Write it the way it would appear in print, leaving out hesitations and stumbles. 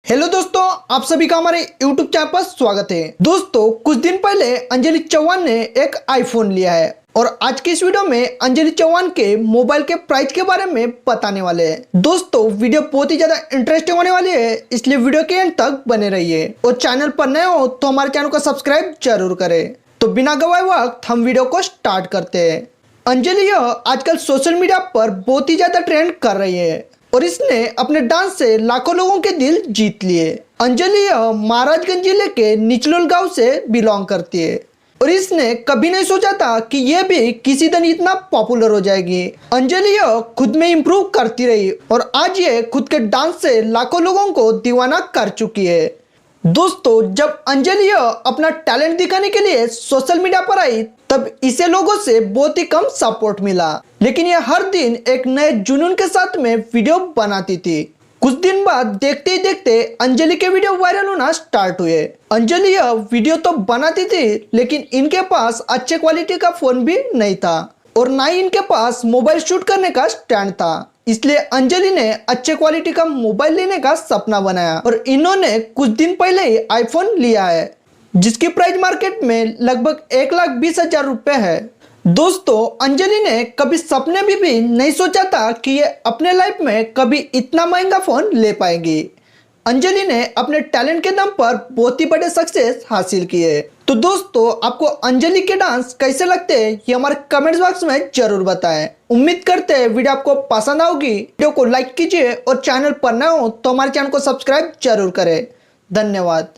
Hello दोस्तों, आप सभी का हमारे YouTube चैनल पर स्वागत है। दोस्तों, कुछ दिन पहले अंजलि चौहान ने एक आईफोन लिया है और आज की इस वीडियो में अंजलि चौहान के मोबाइल के प्राइस के बारे में बताने वाले हैं। दोस्तों, वीडियो बहुत ही ज्यादा इंटरेस्टिंग होने वाली है, इसलिए वीडियो के एंड तक बने रहिए और चैनल पर नए हो तो हमारे चैनल को सब्सक्राइब जरूर करें। तो बिना गवाए वक्त हम वीडियो को स्टार्ट करते हैं। अंजलि आजकल सोशल मीडिया पर बहुत ही ज्यादा ट्रेंड कर रही है और इसने अपने डांस से लाखों लोगों के दिल जीत लिए। अंजलि महाराजगंज जिले के निचलोल गांव से बिलोंग करती है और इसने कभी नहीं सोचा था कि यह भी किसी दिन इतना पॉपुलर हो जाएगी। अंजलि खुद में इम्प्रूव करती रही और आज ये खुद के डांस से लाखों लोगों को दीवाना कर चुकी है। दोस्तों, जब अंजलि अपना टैलेंट दिखाने के लिए सोशल मीडिया पर आई तब इसे लोगों से बहुत ही कम सपोर्ट मिला, लेकिन ये हर दिन एक नए जुनून के साथ में वीडियो बनाती थी। कुछ दिन बाद देखते ही देखते अंजलि के वीडियो वायरल होना स्टार्ट हुए। अंजलि वीडियो तो बनाती थी, लेकिन इनके पास अच्छे क्वालिटी का फोन भी नहीं था और ना ही इनके पास मोबाइल शूट करने का स्टैंड था। इसलिए अंजलि ने अच्छे क्वालिटी का मोबाइल लेने का सपना बनाया और इन्होंने कुछ दिन पहले ही आईफोन लिया है, जिसकी प्राइस मार्केट में लगभग 1,20,000 रुपए है। दोस्तों, अंजलि ने कभी सपने में भी नहीं सोचा था कि ये अपने लाइफ में कभी इतना महंगा फोन ले पाएगी। अंजलि ने अपने टैलेंट के दम पर बहुत ही बड़े सक्सेस हासिल किए। तो दोस्तों, आपको अंजलि के डांस कैसे लगते हैं ये हमारे कमेंट्स बॉक्स में जरूर बताएं। उम्मीद करते हैं वीडियो आपको पसंद आओगी। वीडियो को लाइक कीजिए और चैनल पर नए हो तो हमारे चैनल को सब्सक्राइब जरूर करें। धन्यवाद।